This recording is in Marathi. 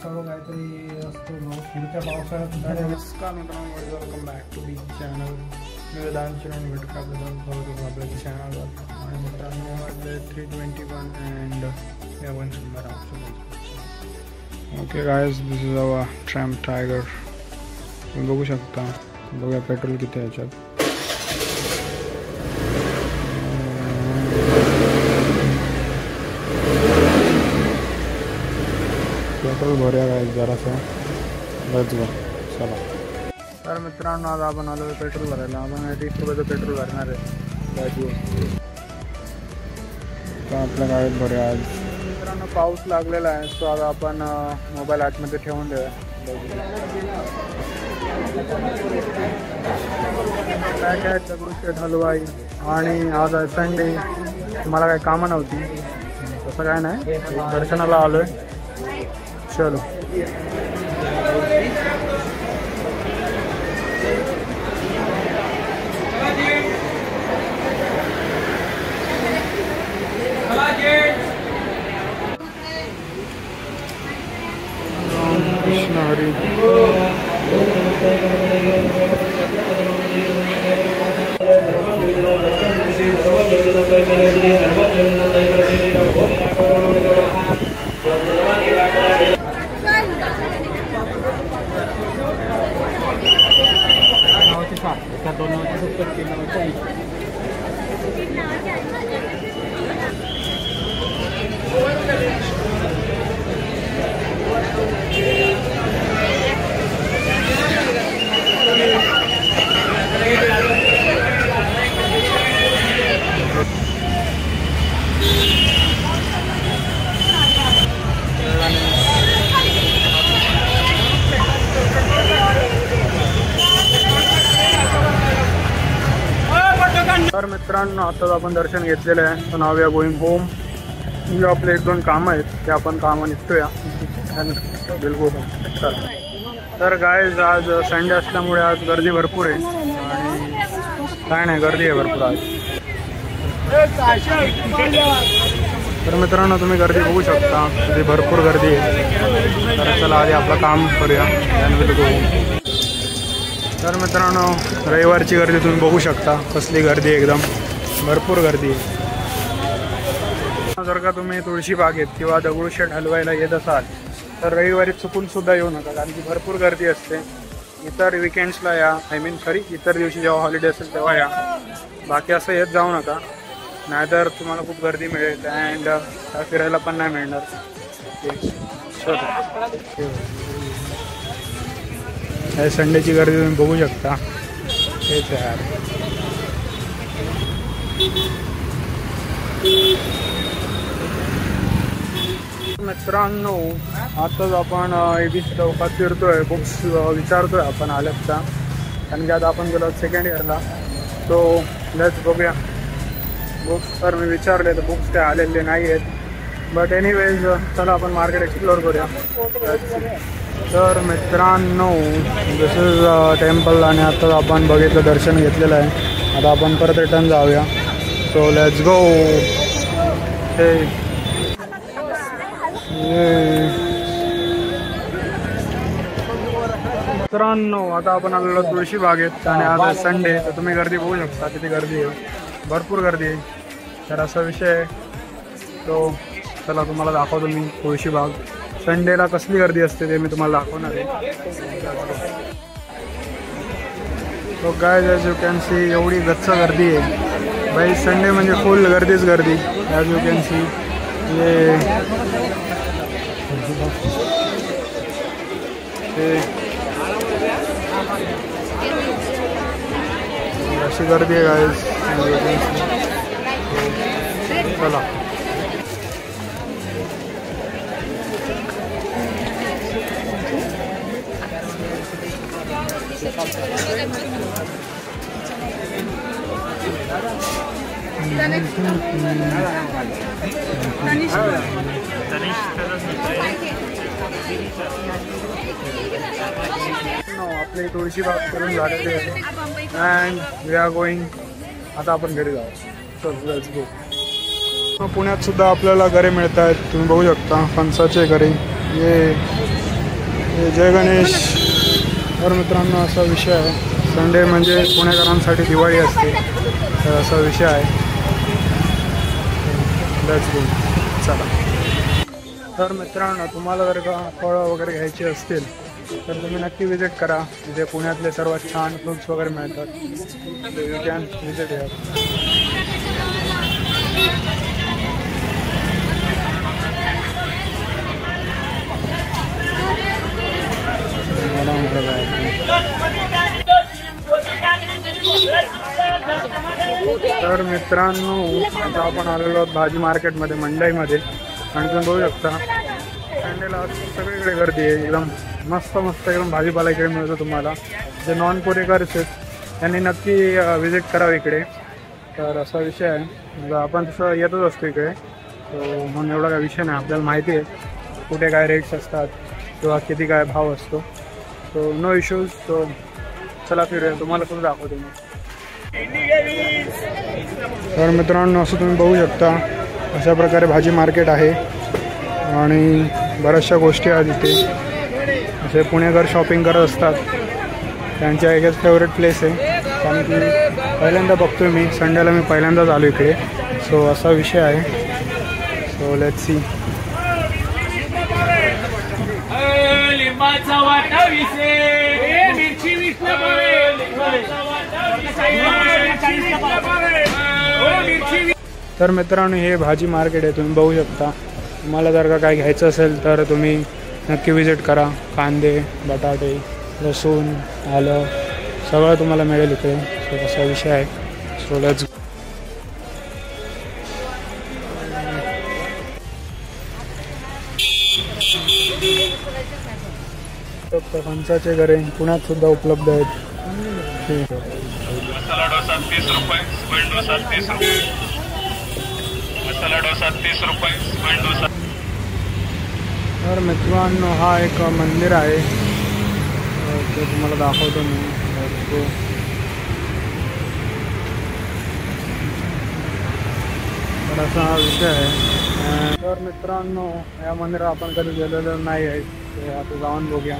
सर्व काहीतरी असतो पुढच्या पावसाळ्यात. नमस्कार मित्रांनो, welcome back to the channel. मी वेदांत चिरण भेटक आपल्या चॅनलवर. आणि मित्रांनो वाजले 3:21 अँड या शंभर. Okay guys, this is our tramp tiger. तुम्ही बघू शकता. बघूया पेट्रोल किती आहे याच्यात. पेट्रोल भरूया काय जरासं. Let's go. चला. तर मित्रांनो, आज आपण आलो पेट्रोल भरायला. आपण 30 रुपयाचं पेट्रोल भरणार आहे. तर आपल्या गाडीत भरूया आज. मित्रांनो, पाऊस लागलेला आहे, सो आता आपण मोबाईल आतमध्ये ठेवून देऊया. काय काय दगडूशेठ हलवाई. आणि आज आहे संडे. मला काही कामं नव्हती, तसं काय नाही. दर्शनाला आलो आहे. चलो. कृष्ण हरी. तर मित्रांनो, आताच आपण दर्शन घेतलेलं आहे. तर now we are going home. म्हणजे आपले 1-2 कामं आहेत, ते आपण कामं निघतोया. तर गाईज, आज संडे असल्यामुळे आज गर्दी भरपूर आहे. आणि काय नाही, गर्दी आहे भरपूर आज. तर मित्रांनो, तुम्ही गर्दी बघू शकता. ती भरपूर गर्दी आहे. तर चला आधी आपलं काम करूया. तर मित्रांनो, रविवारची गर्दी तुम्ही बघू शकता. कसली गर्दी आहे, एकदम भरपूर गर्दी आहे. जर का तुम्ही तुळशीबागेत किंवा दगडूशेठ हलवाईला येत असाल तर रविवारी चुकून सुद्धा येऊ नका, कारण की भरपूर गर्दी असते. इतर विकेंड्सला या, खरी इतर दिवशी जेव्हा हॉलिडे असेल तेव्हा या. बाकी असं येत जाऊ नका, नाहीतर तुम्हाला खूप गर्दी मिळेल अँड फिरायला पण नाही मिळणार. हे संडेची गर्दी तुम्ही बघू शकता. हेच यार. मित्रांनो, आताच आपण ABC चौकात फिरतोय. बुक्स विचारतोय आपण आल्यात का, कारण की आता आपण गेलो सेकंड इयरला. सो लेट्स बघूया बुक्स. तर मी विचारले तर बुक्स काय आलेले नाही आहेत. बट एनिवेज, चला आपण मार्केट एक्सप्लोअर करूया. तर मित्रांनो, दिस इज टेम्पल. आणि आता आपण बघितलं, दर्शन घेतलेलं आहे. आता आपण परत रिटर्न जाऊया. सो लेट्स गो. मित्रांनो, आता आपण आलेलो तुळशी बागेत. आणि आज संडे, तर तुम्ही गर्दी बघू शकता. किती गर्दी आहे, भरपूर गर्दी आहे. तर असा विषय आहे. तो चला तुम्हाला दाखवतो मी तुळशी बाग. संडेला कसली गर्दी असते ते मी तुम्हाला दाखवणार आहे. तो guys, as you can see, एवढी गच्च गर्दी आहे भाई. संडे म्हणजे फुल गर्दीच गर्दी. ॲज यू कॅन सी, ये अशी गर्दी आहे गाइस. चला. आपली तुळशी बाग करून झालेली आहे. And we are going. आता आपण घरी जाऊ. So let's go. पुण्यात सुद्धा आपल्याला घरे मिळत आहेत. तुम्ही बघू शकता फणसाचे घरे. ये जय गणेश. तर मित्रांनो असा विषय आहे, संडे म्हणजे पुणेकरांसाठी दिवाळी असते, तर असा विषय आहे. Let's go. चला. तर मित्रांनो तुम्हाला जर का फळं वगैरे घ्यायची असतील तर तुम्ही नक्की विजिट करा. इथे पुण्यातले सर्वात छान फ्रुट्स वगैरे मिळतात. You can visit here. तर मित्रांनो आता आपण आलेलो आहोत भाजी मार्केटमध्ये, मंडईमध्ये. आणि तुम्ही बघू शकता संडेला सगळीकडे गर्दी आहे. एकदम मस्त मस्त एकदम भाजीपाला इकडे मिळतो तुम्हाला. जे नॉन पुणेकरच आहेत त्यांनी नक्की विजिट करावं इकडे. तर असा विषय आहे, आपण तसं येतच असतो इकडे, तो म्हणून एवढा काय विषय नाही. आपल्याला माहिती आहे कुठे काय रेट्स असतात किंवा किती काय भाव असतो. So no issues. सो चला फिरूया, तुम्हाला सुद्धा दाखवतो मी. तर मित्रांनो असं तुम्ही बघू शकता अशा प्रकारे भाजी मार्केट आहे आणि बऱ्याचशा गोष्टी आहेत इथे. असे पुणेकर शॉपिंग करत असतात, त्यांच्या एकच फेवरेट प्लेस आहे. कारण की पहिल्यांदा बघतोय मी, संडेला मी पहिल्यांदाच आलो इकडे. सो असा विषय आहे. So let's see. तर मित्रांनो हे भाजी मार्केट आहे, तुम्ही बघू शकता. तुम्हाला जर का काय घ्यायचं असेल तर तुम्ही नक्की विजिट करा. कांदे, बटाटे, लसूण, आलं सगळं तुम्हाला मिळेल इकडे. सो असा विषय आहे. So let's. फणसाचे घरे पुण्यात सुद्धा उपलब्ध आहेत. ठीक आहे. मसाला डोसा 30 रुपये, स्पीड डोसा 30 रुपये, मसाला डोसा 30 रुपये, स्पीड डोसा. तर मित्रांनो हा एक मंदिर आहे, ते तुम्हाला दाखवतो मी. तर असा हा विषय आहे. तर मित्रांनो या मंदिरात आपण कधी गेलेलो नाही आहे, ते आता जाऊन बघूया.